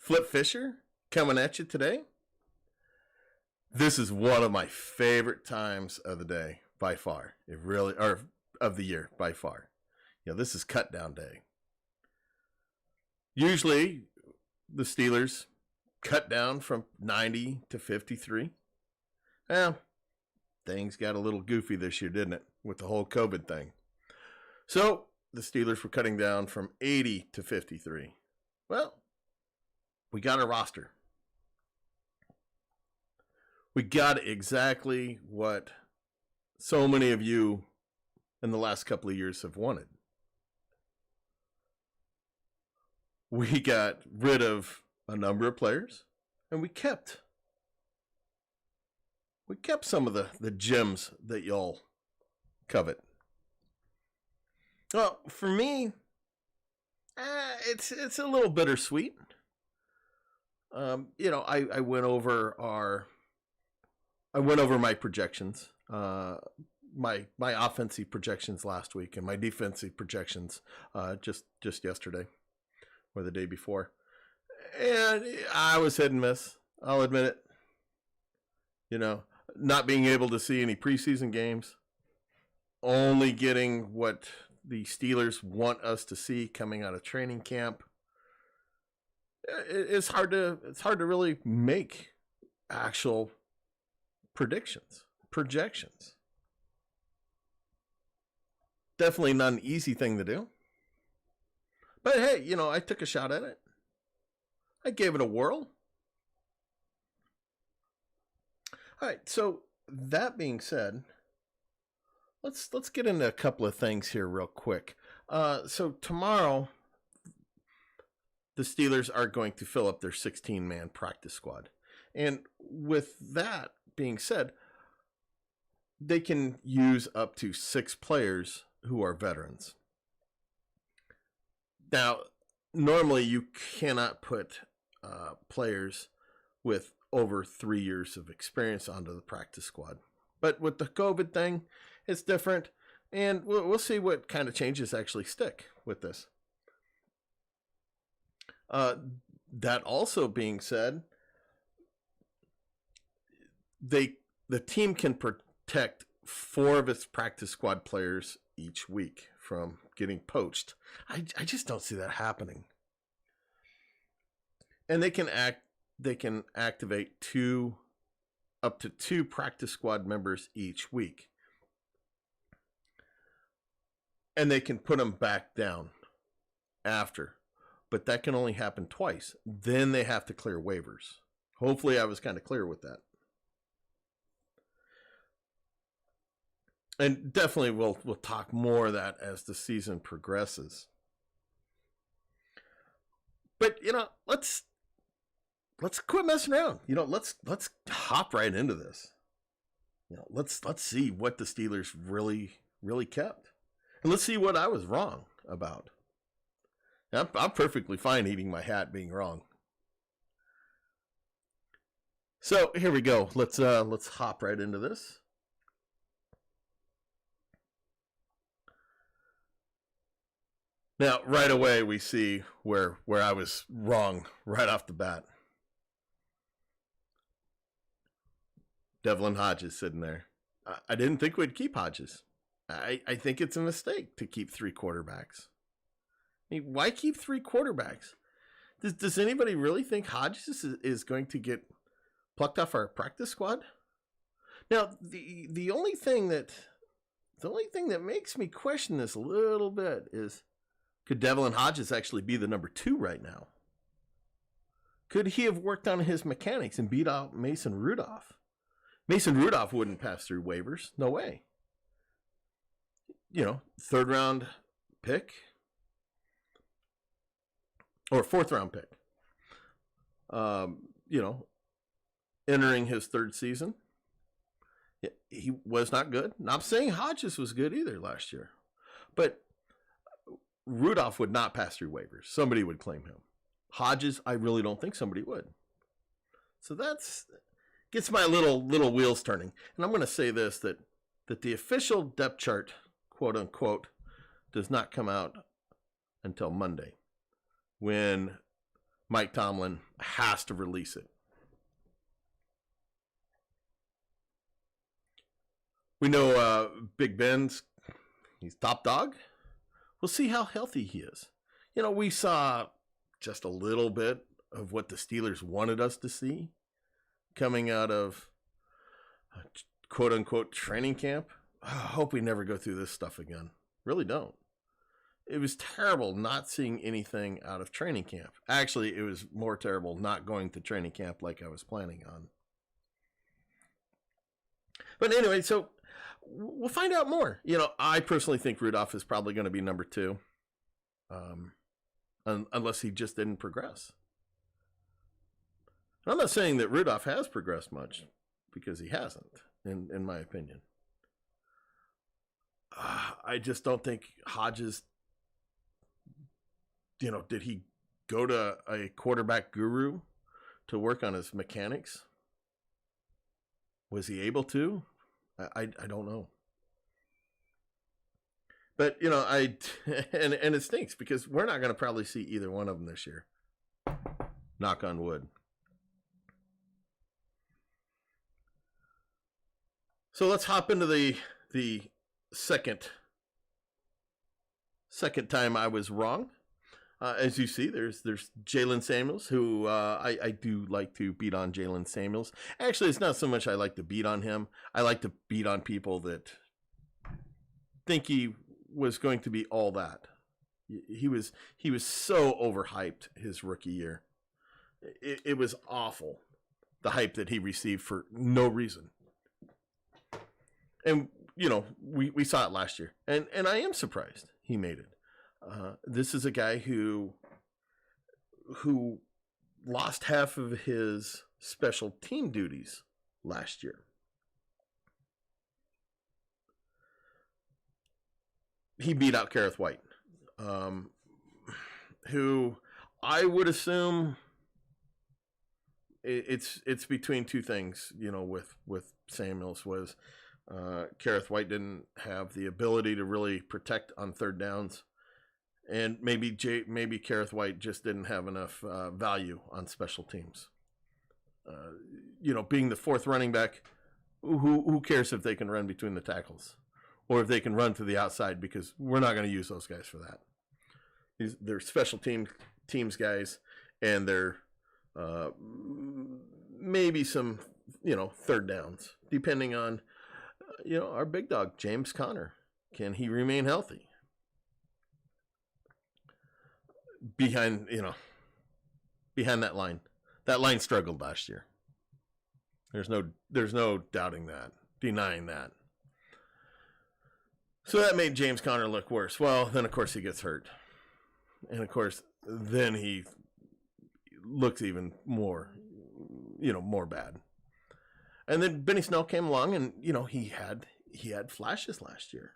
Flip Fisher coming at you today. This is one of my favorite times of the day by far. Or of the year by far. This is cut down day. Usually the Steelers cut down from 90 to 53. Well, things got a little goofy this year, didn't it? With the whole COVID thing. So the Steelers were cutting down from 80 to 53. Well, we got a roster. We got exactly what so many of you in the last couple of years have wanted. We got rid of a number of players, and we kept some of the gems that y'all covet. Well, for me, it's a little bittersweet. I went over my projections, my offensive projections last week, and my defensive projections just yesterday or the day before, and I was hit and miss. I'll admit it. Not being able to see any preseason games, only getting what the Steelers want us to see coming out of training camp. It's hard to really make actual projections. Definitely not an easy thing to do. But hey, I took a shot at it. I gave it a whirl. All right, so that being said, let's get into a couple of things here real quick. So tomorrow, the Steelers are going to fill up their 16-man practice squad. And with that being said, they can use up to 6 players who are veterans. Now, normally you cannot put players with over 3 years of experience onto the practice squad. But with the COVID thing, it's different. And we'll see what kind of changes actually stick with this. That also being said, the team can protect 4 of its practice squad players each week from getting poached. I just don't see that happening. And they can activate up to 2 practice squad members each week. And they can put them back down after. But that can only happen twice. Then they have to clear waivers. Hopefully I was kind of clear with that. And definitely we'll talk more of that as the season progresses. But let's quit messing around. Let's hop right into this. Let's see what the Steelers really kept. And let's see what I was wrong about. I'm perfectly fine eating my hat being wrong. So here we go. Let's hop right into this. Now, right away, we see where I was wrong right off the bat. Devlin Hodges sitting there. I didn't think we'd keep Hodges. I think it's a mistake to keep 3 quarterbacks. I mean, why keep 3 quarterbacks? Does anybody really think Hodges is going to get plucked off our practice squad? Now, the only thing that makes me question this a little bit is, could Devlin Hodges actually be the number 2 right now? Could he have worked on his mechanics and beat out Mason Rudolph? Mason Rudolph wouldn't pass through waivers. No way. 3rd round pick. Or 4th round pick. Entering his 3rd season. He was not good. Not saying Hodges was good either last year. But Rudolph would not pass through waivers. Somebody would claim him. Hodges, I really don't think somebody would. So that's gets my little wheels turning. And I'm going to say this, that the official depth chart, quote unquote, does not come out until Monday, when Mike Tomlin has to release it. We know Big Ben's, he's top dog. We'll see how healthy he is. You know, we saw just a little bit of what the Steelers wanted us to see coming out of quote-unquote training camp. I hope we never go through this stuff again. Really don't. It was terrible not seeing anything out of training camp. Actually, it was more terrible not going to training camp like I was planning on. But anyway, so we'll find out more. You know, I personally think Rudolph is probably going to be number 2. Unless he just didn't progress. And I'm not saying that Rudolph has progressed much, because he hasn't, in my opinion. I just don't think Hodges, you know, did he go to a quarterback guru to work on his mechanics? Was he able to? I don't know. But, you know, and it stinks because we're not going to probably see either one of them this year. Knock on wood. So let's hop into the second time I was wrong. As you see, there's Jaylen Samuels, who I do like to beat on Jaylen Samuels. Actually, it's not so much I like to beat on him. I like to beat on people that think he was going to be all that. He was so overhyped his rookie year. It was awful, the hype that he received for no reason. And, you know, we saw it last year. And I am surprised he made it. This is a guy who lost half of his special team duties last year. He beat out Kareth White, who I would assume it's between two things, you know, with Samuels was Kareth White didn't have the ability to really protect on third downs. And maybe Kareth White just didn't have enough value on special teams. You know, being the fourth running back, who cares if they can run between the tackles or if they can run to the outside, because we're not going to use those guys for that. They're special teams guys, and they're maybe some, you know, third downs, depending on, you know, our big dog, James Conner. Can he remain healthy? Behind that line. That line struggled last year. There's no doubting that, denying that. So that made James Conner look worse. Well, then of course he gets hurt. And of course, then he looks even more, you know, more bad. And then Benny Snell came along, and, you know, he had flashes last year.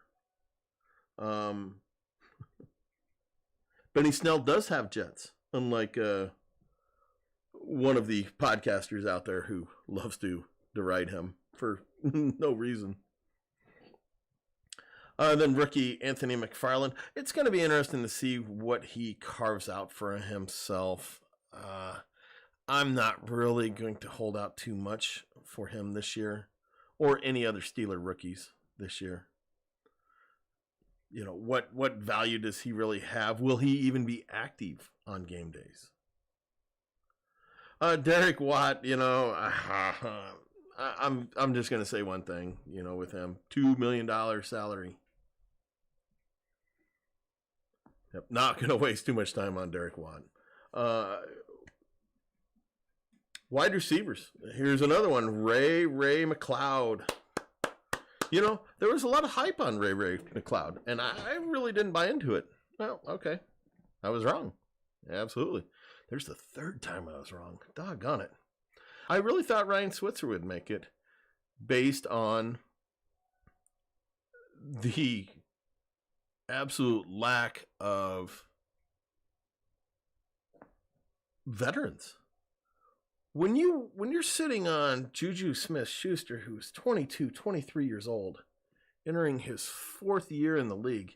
Benny Snell does have jets, unlike one of the podcasters out there who loves to deride him for no reason. Then rookie Anthony McFarland. It's going to be interesting to see what he carves out for himself. I'm not really going to hold out too much for him this year, or any other Steeler rookies this year. You know, what value does he really have? Will he even be active on game days? Derek Watt, you know, I'm just going to say one thing, you know, with him. $2 million salary. Yep, not going to waste too much time on Derek Watt. Wide receivers. Here's another one. Ray McCloud. You know, there was a lot of hype on Ray McCloud, and I really didn't buy into it. Well, okay. I was wrong. Absolutely. There's the third time I was wrong. Doggone it. I really thought Ryan Switzer would make it based on the absolute lack of veterans. When you're sitting on JuJu Smith-Schuster, who's 22, 23 years old, entering his fourth year in the league,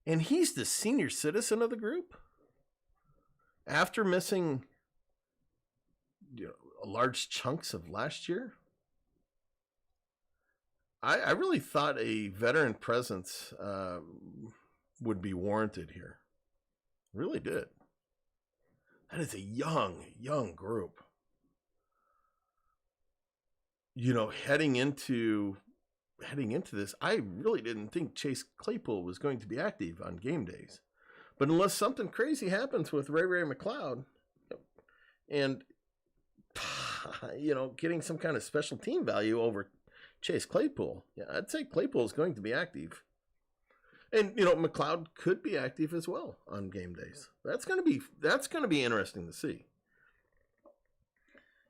and he's the senior citizen of the group, after missing large chunks of last year. I really thought a veteran presence would be warranted here. Really did. That is a young group. Heading into this, I really didn't think Chase Claypool was going to be active on game days. But unless something crazy happens with Ray McCloud and, getting some kind of special team value over Chase Claypool, I'd say Claypool is going to be active. And, McCloud could be active as well on game days. That's going to be interesting to see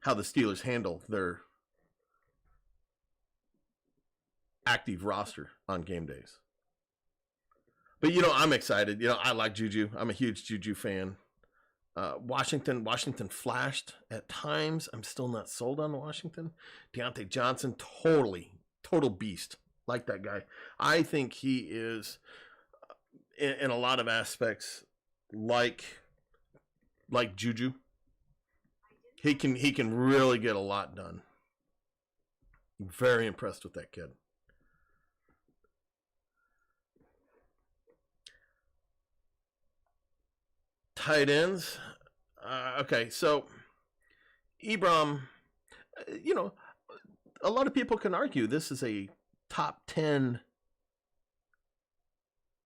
how the Steelers handle their active roster on game days. But, I'm excited. I like JuJu. I'm a huge JuJu fan. Washington flashed at times. I'm still not sold on Washington. Diontae Johnson, total beast. Like that guy. I think he is, in a lot of aspects, like JuJu. He can really get a lot done. I'm very impressed with that kid. Tight ends. Okay, so Ebron, a lot of people can argue this is a top 10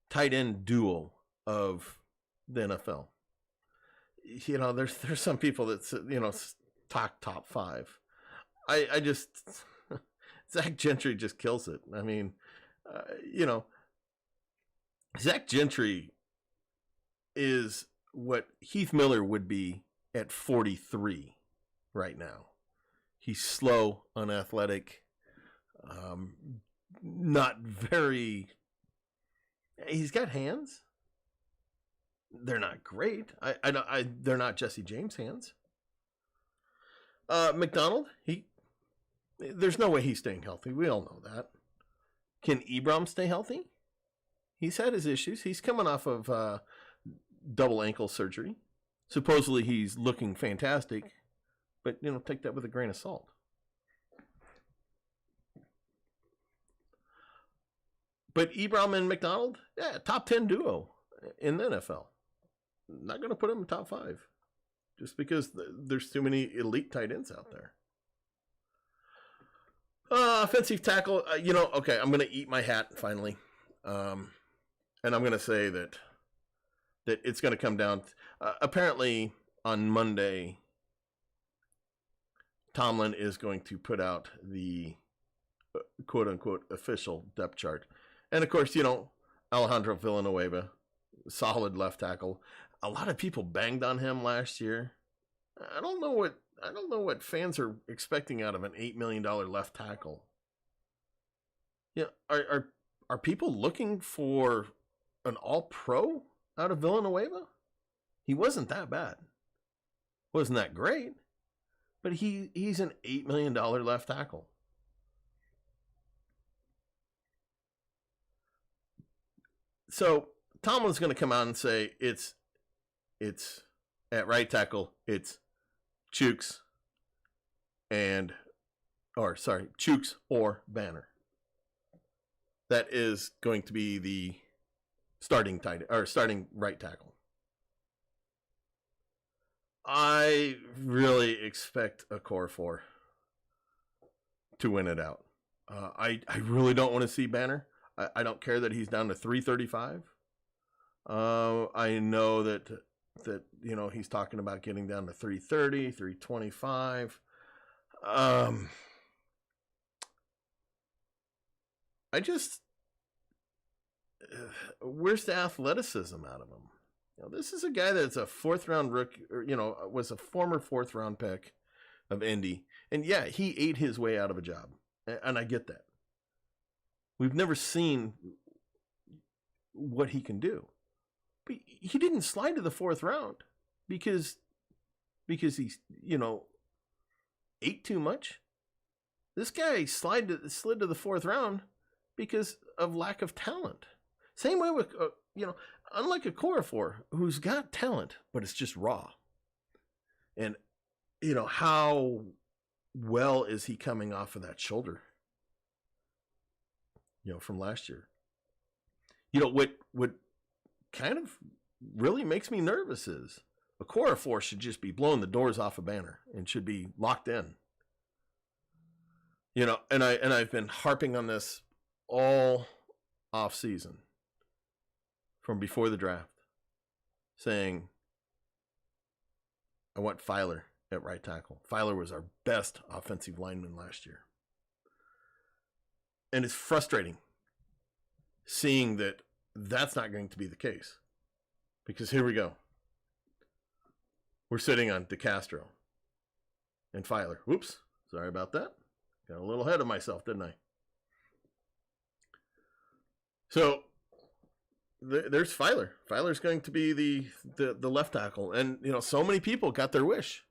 tight end duo of the NFL. There's some people that talk top 5. I just Zach Gentry just kills it. I mean, Zach Gentry is what Heath Miller would be at 43 right now. He's slow, unathletic, not very. He's got hands. They're not great. They're not Jesse James hands. McDonald, there's no way he's staying healthy. We all know that. Can Ebron stay healthy? He's had his issues. He's coming off of double ankle surgery. Supposedly he's looking fantastic, but take that with a grain of salt. But Ebron and McDonald, top 10 duo in the NFL. Not going to put them in top 5 just because there's too many elite tight ends out there. Offensive tackle, okay, I'm going to eat my hat finally. And I'm going to say that it's going to come down. Apparently, on Monday, Tomlin is going to put out the quote-unquote official depth chart. And, of course, Alejandro Villaneuva, solid left tackle. A lot of people banged on him last year. I don't know what fans are expecting out of an $8 million left tackle. Are people looking for an all-pro out of Villaneuva? He wasn't that bad. Wasn't that great. But he's an $8 million left tackle. So Tomlin's going to come out and say it's at right tackle, it's Chuks or Banner. That is going to be the starting right tackle. I really expect Okorafor to win it out. I really don't want to see Banner. I don't care that he's down to 335. I know that he's talking about getting down to 330, 325. Where's the athleticism out of him? This is a guy that's a 4th round rookie, or, was a former 4th round pick of Indy. And yeah, he ate his way out of a job. And I get that. We've never seen what he can do. But he didn't slide to the 4th round because he, ate too much. This guy slid to the 4th round because of lack of talent. Same way with, unlike Okorafor, who's got talent, but it's just raw. And, how well is he coming off of that shoulder? From last year. What kind of really makes me nervous is Okorafor should just be blowing the doors off a banner and should be locked in. And I've been harping on this all off season from before the draft, saying I want Filer at right tackle. Filer was our best offensive lineman last year. And it's frustrating seeing that that's not going to be the case. Because here we go. We're sitting on DeCastro and Filer. Whoops, sorry about that. Got a little ahead of myself, didn't I? So there's Filer. Filer's going to be the left tackle. And, so many people got their wish.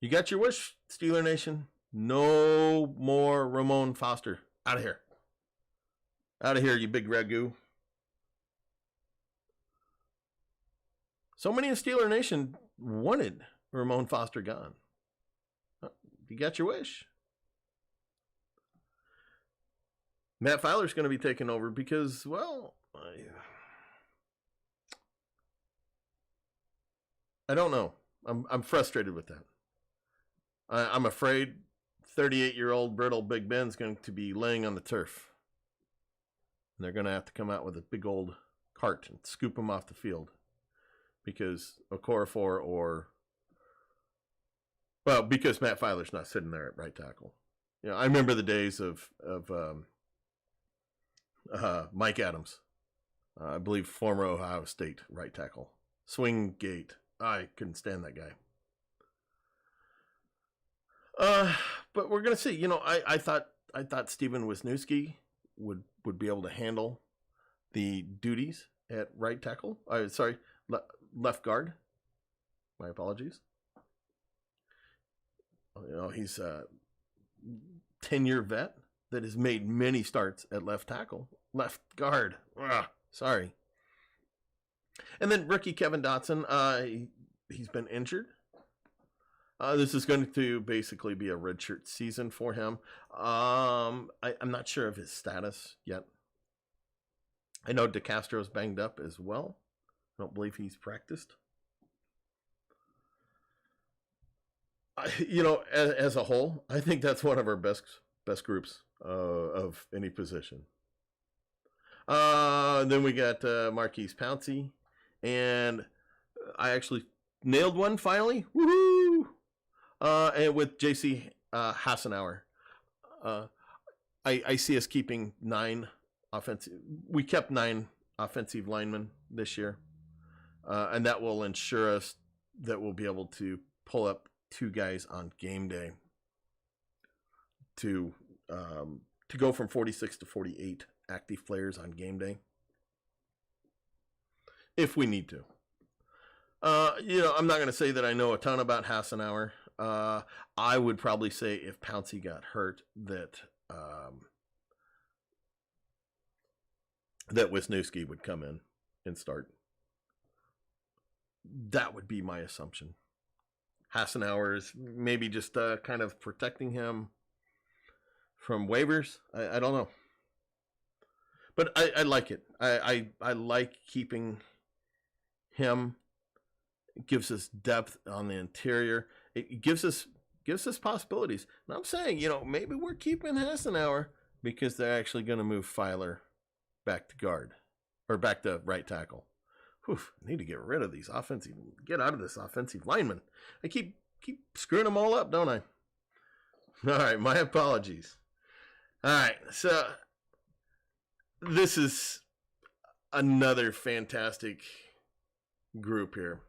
You got your wish, Steeler Nation. No more Ramon Foster. Out of here. Out of here, you big ragu. So many in Steeler Nation wanted Ramon Foster gone. You got your wish. Matt Filer's going to be taking over because, well, I don't know. I'm frustrated with that. I'm afraid 38-year-old brittle Big Ben's going to be laying on the turf. And they're going to have to come out with a big old cart and scoop him off the field. Because Okorafor because Matt Filer's not sitting there at right tackle. I remember the days of Mike Adams. I believe former Ohio State right tackle. Swing gate. I couldn't stand that guy. But we're gonna see. I thought Steven Wisniewski would be able to handle the duties at right tackle. Left guard. My apologies. He's a 10-year vet that has made many starts at left tackle, left guard. Sorry. And then rookie Kevin Dotson. He's been injured. This is going to basically be a redshirt season for him. I'm not sure of his status yet. I know DeCastro's banged up as well. I don't believe he's practiced. As a whole, I think that's one of our best groups of any position. Then we got Marquise Pouncey, and I actually nailed one finally. Woohoo! And with JC Hassenauer, I see us keeping 9 offensive. We kept 9 offensive linemen this year, and that will ensure us that we'll be able to pull up 2 guys on game day to go from 46 to 48 active players on game day if we need to. I'm not going to say that I know a ton about Hassenauer. I would probably say if Pouncey got hurt that Wisniewski would come in and start. That would be my assumption. Hassenauer is maybe just kind of protecting him from waivers. I don't know. But I like it. I like keeping him. It gives us depth on the interior. It gives us possibilities. And I'm saying, maybe we're keeping Hassenauer because they're actually going to move Filer back to guard or back to right tackle. Whew, I need to get rid of these get out of this offensive lineman. I keep screwing them all up, don't I? All right, my apologies. All right, so this is another fantastic group here.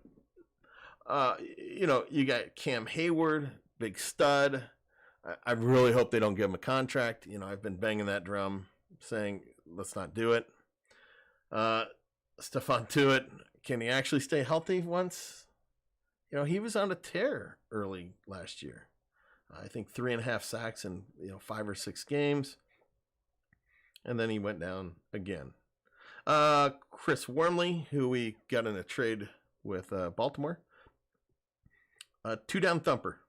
You got Cam Hayward, big stud. I really hope they don't give him a contract. I've been banging that drum saying, let's not do it. Stephon Tuitt, can he actually stay healthy once? He was on a tear early last year. I think 3.5 sacks in 5 or 6 games. And then he went down again. Chris Wormley, who we got in a trade with Baltimore. 2-down thumper.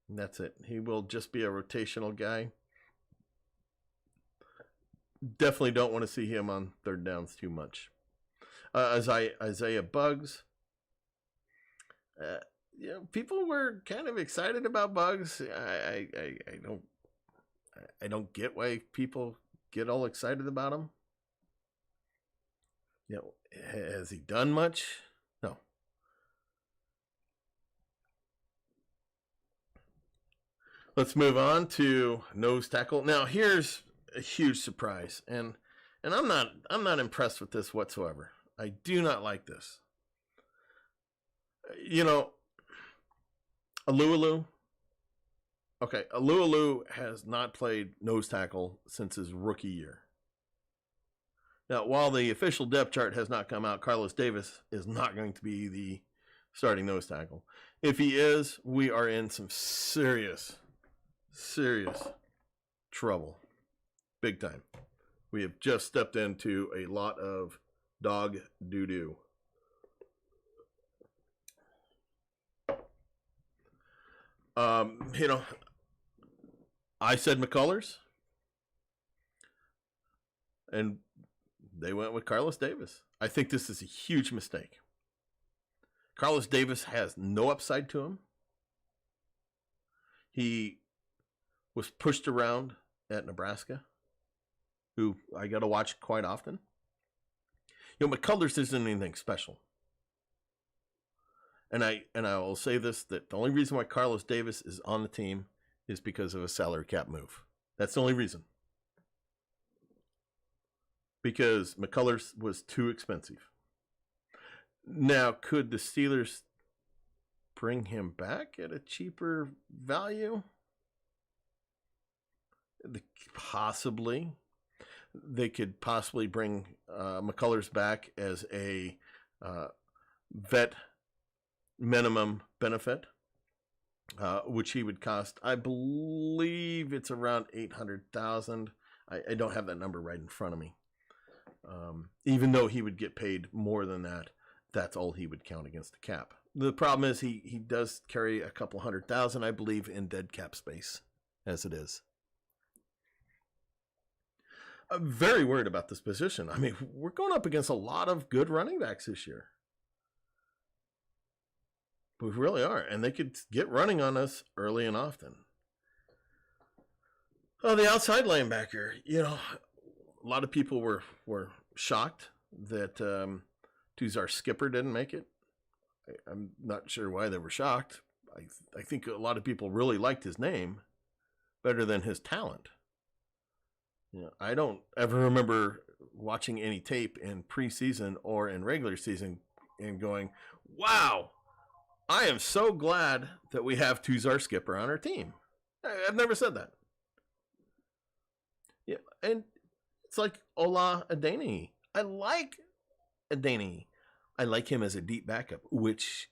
And that's it. He will just be a rotational guy. Definitely don't want to see him on third downs too much. Isaiah Buggs. People were kind of excited about Buggs. I don't get why people get all excited about him. Has he done much? No. Let's move on to nose tackle. Now, here's a huge surprise, and I'm not impressed with this whatsoever. I do not like this. Alualu. Okay, Alualu has not played nose tackle since his rookie year. Now, while the official depth chart has not come out, Carlos Davis is not going to be the starting nose tackle. If he is, we are in some serious trouble. Big time. We have just stepped into a lot of dog doo-doo. I said McCullers, and they went with Carlos Davis. I think this is a huge mistake. Carlos Davis has no upside to him. He was pushed around at Nebraska, who I got to watch quite often. McCullers isn't anything special. And I will say this, that the only reason why Carlos Davis is on the team is because of a salary cap move. That's the only reason. Because McCullers was too expensive. Now, could the Steelers bring him back at a cheaper value? Possibly. They could possibly bring McCullers back as a vet minimum benefit, which he would cost, I believe it's around $800,000. I don't have that number right in front of me. Even though he would get paid more than that, that's all he would count against the cap. The problem is he does carry a couple $100,000, I believe, in dead cap space, as it is. I'm very worried about this position. I mean, we're going up against a lot of good running backs this year. We really are. And they could get running on us early and often. Oh, the outside linebacker. A lot of people were shocked that Tuzar Skipper didn't make it. I'm not sure why they were shocked. I think a lot of people really liked his name better than his talent. I don't ever remember watching any tape in preseason or in regular season and going, wow, I am so glad that we have Tuzar Skipper on our team. I've never said that. Yeah, and it's like Ola Adeniyi. I like Adeniyi. I like him as a deep backup, which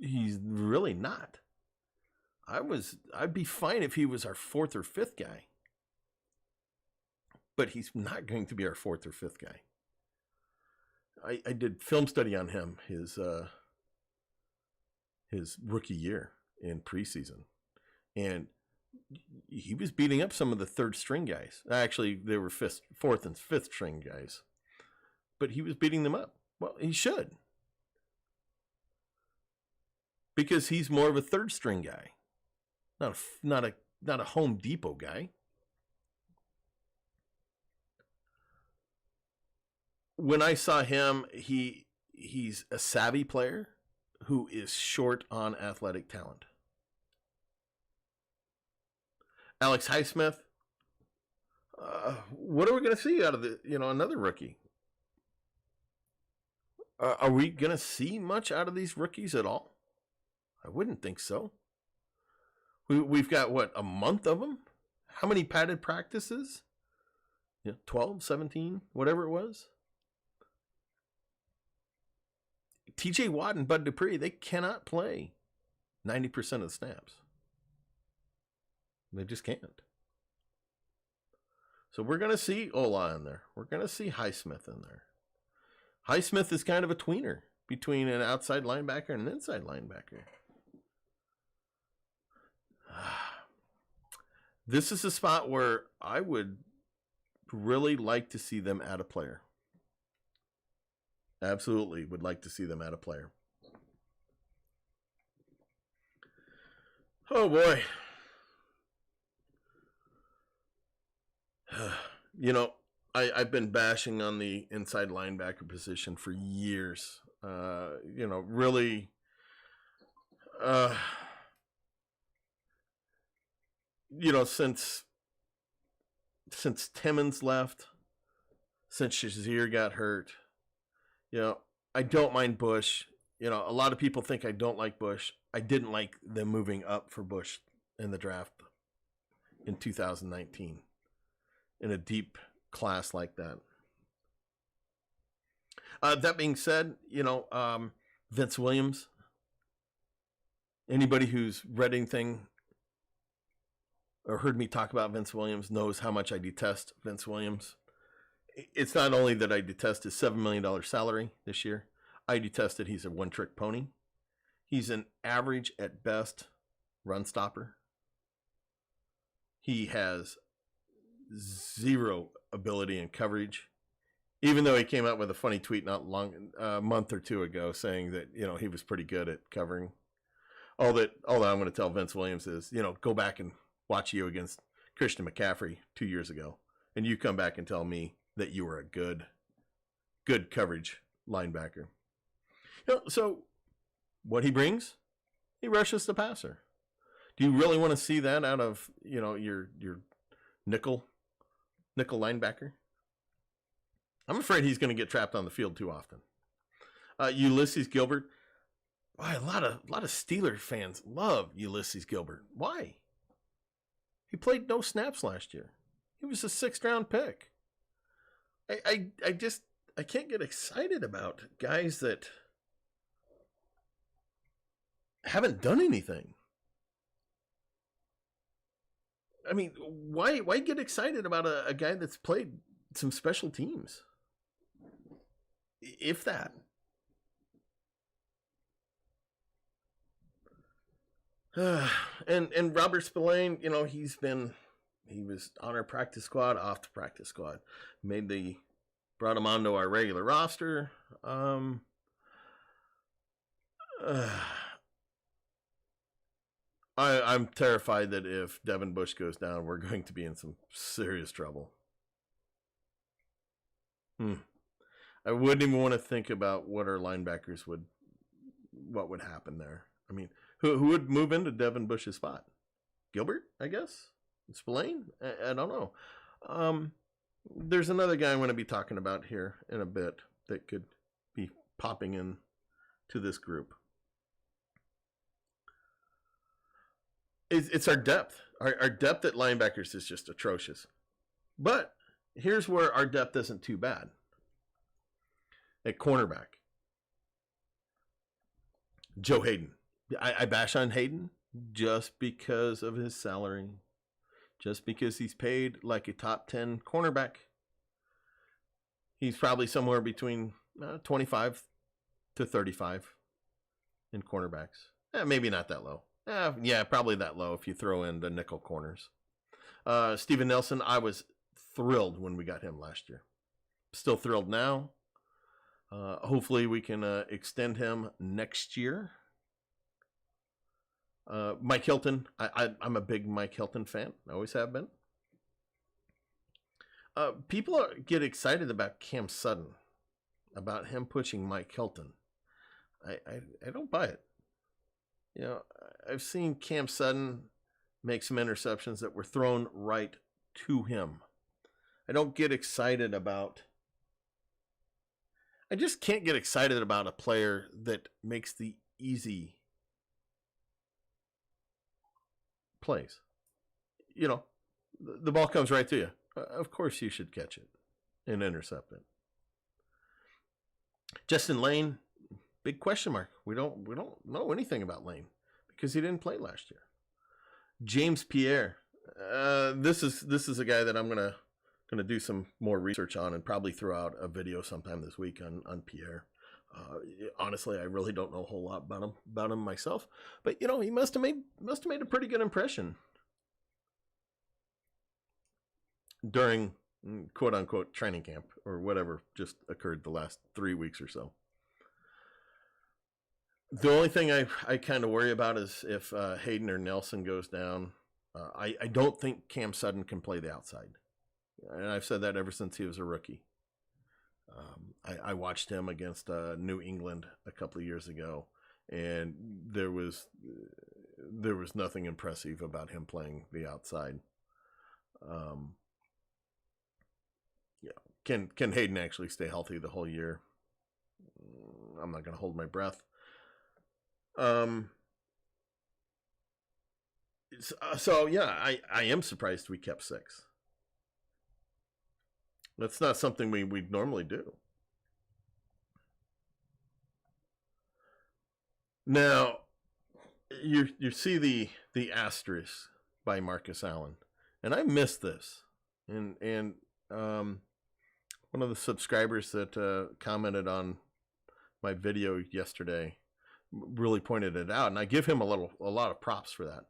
he's really not. I'd be fine if he was our fourth or fifth guy. But he's not going to be our fourth or fifth guy. I did film study on him his rookie year in preseason. And he was beating up some of the third string guys. Actually, they were fourth and fifth string guys. But he was beating them up. Well, he should. Because he's more of a third string guy. Not a Home Depot guy. When I saw him, he's a savvy player who is short on athletic talent. Alex Highsmith, what are we going to see out of another rookie? Are we going to see much out of these rookies at all? I wouldn't think so. We've got, a month of them? How many padded practices? 12, 17, whatever it was. TJ Watt and Bud Dupree, they cannot play 90% of the snaps. They just can't. So we're going to see Ola in there. We're going to see Highsmith in there. Highsmith is kind of a tweener between an outside linebacker and an inside linebacker. This is a spot where I would really like to see them add a player. Absolutely would like to see them add a player. Oh boy. You know, I've been bashing on the inside linebacker position for years. You know, really, you know, since Timmons left, since Shazier got hurt, you know, I don't mind Bush. You know, a lot of people think I don't like Bush. I didn't like them moving up for Bush in the draft in 2019 in a deep class like that. That being said, you know, Vince Williams, anybody who's read anything or heard me talk about Vince Williams knows how much I detest Vince Williams. It's not only that I detest his $7 million salary this year, I detest that he's a one-trick pony. He's an average at best run stopper. He has zero ability in coverage, even though he came out with a funny tweet not long, a month or two ago, saying that, you know, he was pretty good at covering. All that I'm going to tell Vince Williams is, you know, go back and watch you against Christian McCaffrey 2 years ago, and you come back and tell me that you were a good coverage linebacker. You know, so what he brings, he rushes the passer. Do you really want to see that out of, you know, your nickel linebacker? I'm afraid he's going to get trapped on the field too often. Ulysees Gilbert. Why, a lot of Steelers fans love Ulysees Gilbert. Why? He played no snaps last year. He was a 6th round pick. I can't get excited about guys that haven't done anything. I mean, why get excited about a guy that's played some special teams? If that. And Robert Spillane, you know, he was on our practice squad, off the practice squad. Brought him onto our regular roster. I'm terrified that if Devin Bush goes down, we're going to be in some serious trouble. I wouldn't even want to think about what our linebackers what would happen there. I mean, who would move into Devin Bush's spot? Gilbert, I guess? Spillane? I don't know. There's another guy I'm going to be talking about here in a bit that could be popping in to this group. It's our depth. Our depth at linebackers is just atrocious. But here's where our depth isn't too bad. At cornerback, Joe Hayden. I bash on Hayden just because of his salary. Just because he's paid like a top 10 cornerback. He's probably somewhere between 25 to 35 in cornerbacks. Maybe not that low. Yeah, probably that low if you throw in the nickel corners. Steven Nelson, I was thrilled when we got him last year. Still thrilled now. Hopefully we can extend him next year. Mike Hilton, I'm a big Mike Hilton fan. I always have been. People get excited about Cam Sutton, about him pushing Mike Hilton. I don't buy it. You know, I've seen Cam Sutton make some interceptions that were thrown right to him. I don't get excited about... I just can't get excited about a player that makes the easy plays. You know, the ball comes right to you. Of course you should catch it and intercept it. Justin Lane, big question mark. We don't know anything about Lane because he didn't play last year. James Pierre. This is a guy that I'm gonna do some more research on and probably throw out a video sometime this week on Pierre. Honestly, I really don't know a whole lot about him myself, but you know, he must have made a pretty good impression. during quote unquote training camp or whatever just occurred the last 3 weeks or so. The only thing I kind of worry about is if Hayden or Nelson goes down. I don't think Cam Sutton can play the outside. And I've said that ever since he was a rookie. I watched him against New England a couple of years ago, and there was nothing impressive about him playing the outside. Yeah, can Hayden actually stay healthy the whole year? I'm not going to hold my breath. So yeah, I am surprised we kept 6. That's not something we'd normally do. Now, you see the asterisk by Marcus Allen, and I missed this, and one of the subscribers that commented on my video yesterday really pointed it out, and I give him a lot of props for that.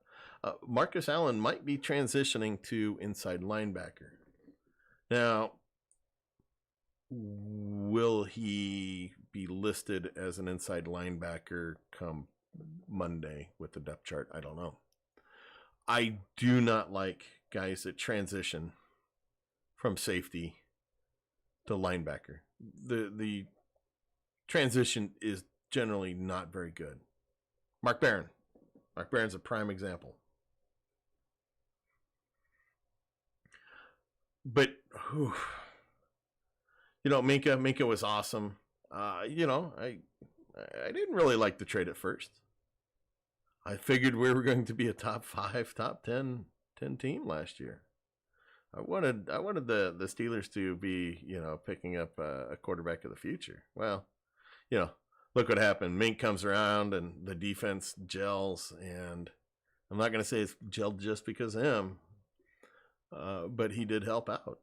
Marcus Allen might be transitioning to inside linebacker. Now, will he be listed as an inside linebacker come Monday with the depth chart? I don't know. I do not like guys that transition from safety to linebacker. The transition is generally not very good. Mark Barron's a prime example. But Minkah was awesome. I didn't really like the trade at first. I figured we were going to be a top 5, top 10 team last year. I wanted the Steelers to be, picking up a quarterback of the future. Well, look what happened. Mink comes around and the defense gels, and I'm not going to say it's gelled just because of him, but he did help out.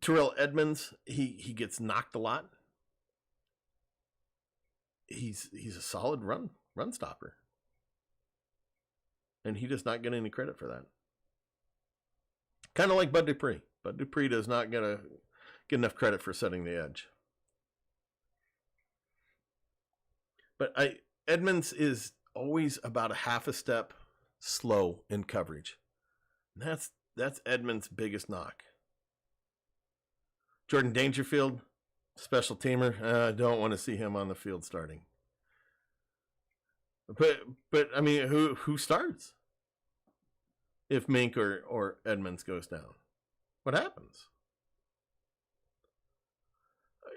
Terrell Edmunds, he gets knocked a lot. He's a solid run stopper, and he does not get any credit for that. Kind of like Bud Dupree. Bud Dupree does not get enough credit for setting the edge. But Edmunds is always about a half a step slow in coverage. And that's Edmunds' biggest knock. Jordan Dangerfield, special teamer. I don't want to see him on the field starting. But I mean, who starts if Mink or Edmunds goes down? What happens?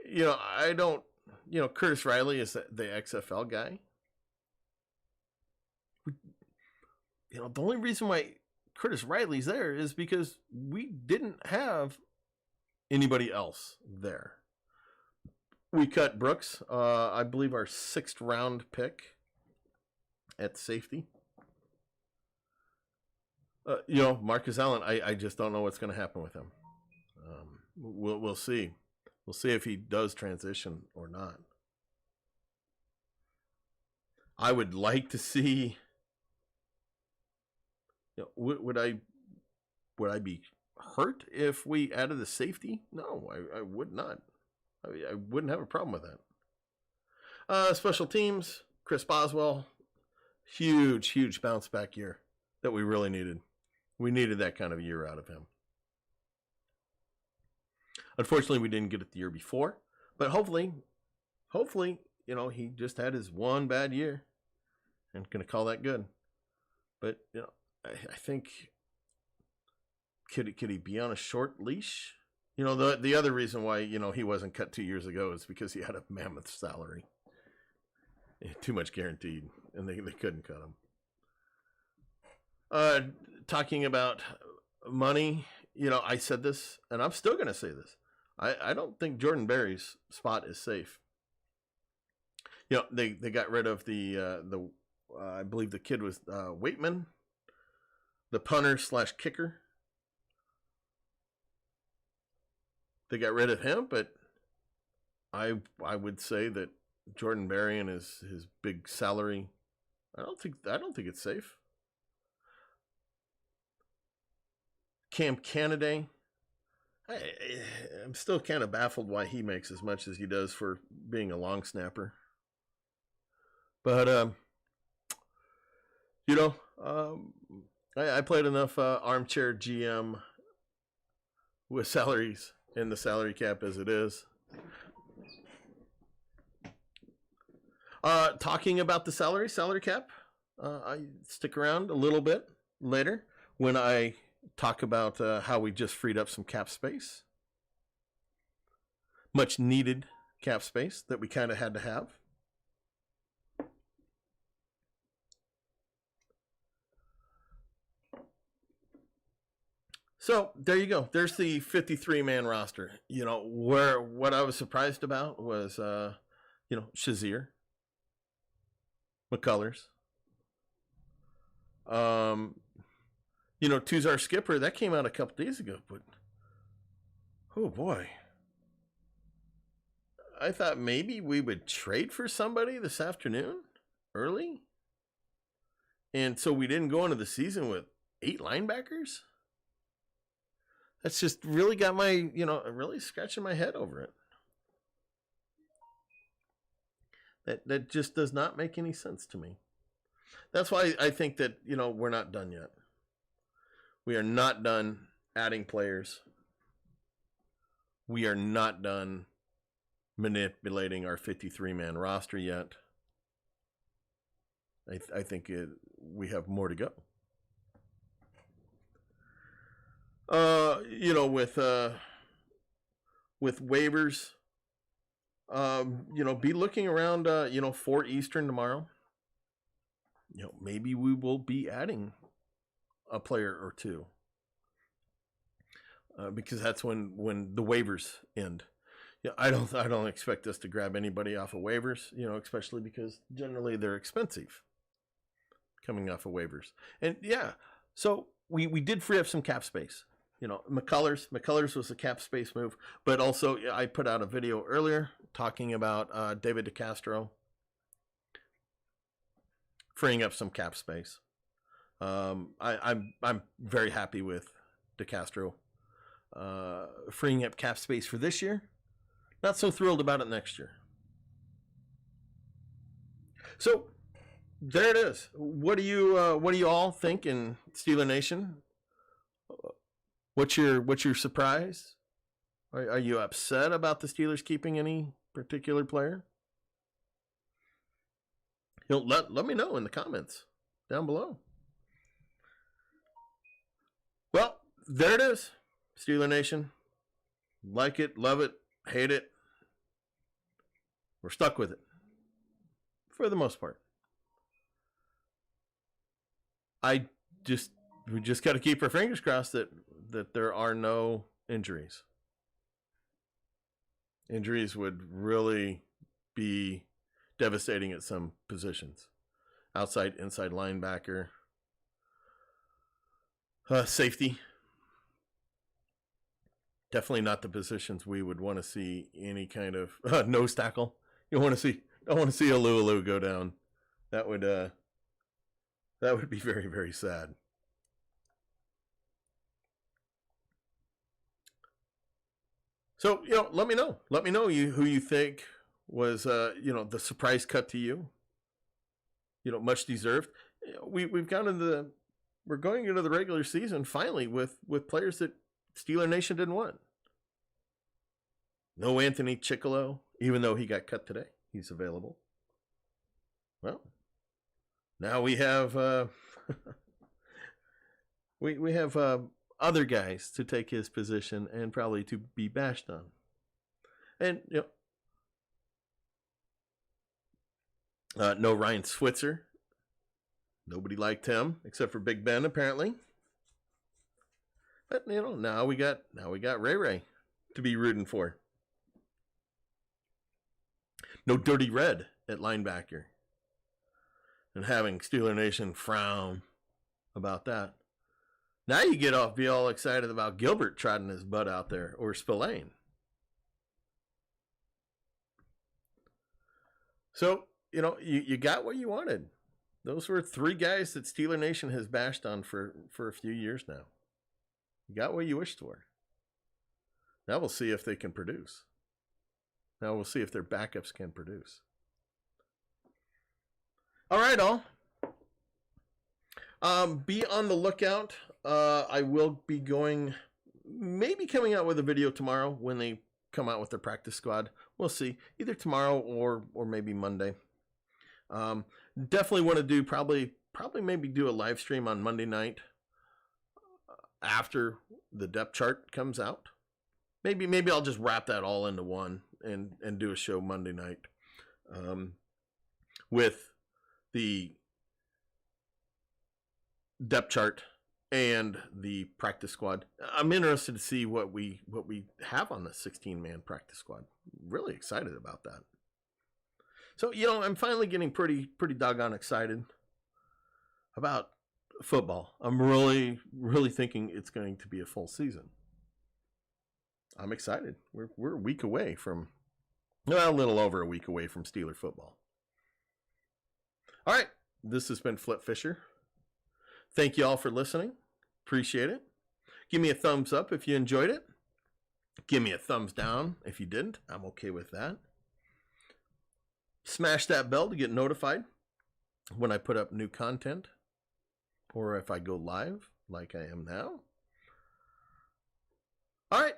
I don't. Curtis Riley is the XFL guy. The only reason why Curtis Riley's there is because we didn't have anybody else there. We cut Brooks, I believe our 6th round pick at safety. Marcus Allen, I just don't know what's going to happen with him. We'll see. We'll see if he does transition or not. I would like to see. Would I be hurt if we added a safety? No, I would not. I wouldn't have a problem with that. Special teams, Chris Boswell, huge bounce back year that we really needed. We needed that kind of year out of him. Unfortunately, we didn't get it the year before, but hopefully, he just had his one bad year and going to call that good. But, I think, could he be on a short leash? The other reason why, he wasn't cut 2 years ago is because he had a mammoth salary. Too much guaranteed, and they couldn't cut him. Talking about money, I said this, and I'm still going to say this. I don't think Jordan Berry's spot is safe. They got rid of the I believe the kid was Waitman, the punter / kicker. They got rid of him, but I would say that Jordan Berry and his big salary, I don't think it's safe. Cam Canada, I'm still kind of baffled why he makes as much as he does for being a long snapper. But, I played enough armchair GM with salaries in the salary cap as it is. Talking about the salary cap, I stick around a little bit later when I talk about how we just freed up some cap space. Much needed cap space that we kind of had to have. So there you go. There's the 53-man roster. What I was surprised about was, Shazier, McCullers. Tuzar Skipper, that came out a couple days ago, but oh boy. I thought maybe we would trade for somebody this afternoon, early. And so we didn't go into the season with 8 linebackers. That's just really got my, really scratching my head over it. That just does not make any sense to me. That's why I think that, we're not done yet. We are not done adding players. We are not done manipulating our 53-man roster yet. I think we have more to go. With waivers, be looking around, 4 Eastern tomorrow. Maybe we will be adding a player or two. Because that's when the waivers end. I don't expect us to grab anybody off of waivers, especially because generally they're expensive coming off of waivers. And so we did free up some cap space. McCullers was a cap space move, but also I put out a video earlier talking about David DeCastro freeing up some cap space. I'm very happy with DeCastro freeing up cap space for this year. Not so thrilled about it next year. So there it is. What do you all think in Steeler Nation? What's your surprise? Are you upset about the Steelers keeping any particular player? Let me know in the comments down below. Well, there it is. Steeler Nation. Like it, love it, hate it. We're stuck with it. For the most part. We just got to keep our fingers crossed that there are no injuries. Injuries would really be devastating at some positions. Outside, inside linebacker. Safety. Definitely not the positions we would want to see any kind of nose tackle. Don't want to see Olu go down. That would be very, very sad. So, let me know. Let me know who you think was, the surprise cut to you. Much deserved. We're going into the regular season finally with players that Steeler Nation didn't want. No Anthony Chickillo, even though he got cut today. He's available. Well, now we have we have other guys to take his position and probably to be bashed on. And no Ryan Switzer. Nobody liked him except for Big Ben apparently. But now we got Ray to be rooting for. No Dirty Red at linebacker. And having Steeler Nation frown about that. Now you be all excited about Gilbert trotting his butt out there, or Spillane. So, you got what you wanted. Those were 3 guys that Steeler Nation has bashed on for a few years now. You got what you wished for. Now we'll see if they can produce. Now we'll see if their backups can produce. All right, all. Be on the lookout. I will be maybe coming out with a video tomorrow when they come out with their practice squad. We'll see. Either tomorrow or maybe Monday. Definitely want to do probably maybe do a live stream on Monday night after the depth chart comes out. Maybe I'll just wrap that all into one and do a show Monday night with the depth chart and the practice squad. I'm interested to see what we have on the 16-man practice squad. Really excited about that. So, I'm finally getting pretty doggone excited about football. I'm really, really thinking it's going to be a full season. I'm excited. We're a week away from, a little over a week away from Steeler football. All right, this has been Flip Fisher. Thank you all for listening. Appreciate it. Give me a thumbs up if you enjoyed it. Give me a thumbs down if you didn't. I'm okay with that. Smash that bell to get notified when I put up new content or if I go live like I am now. All right.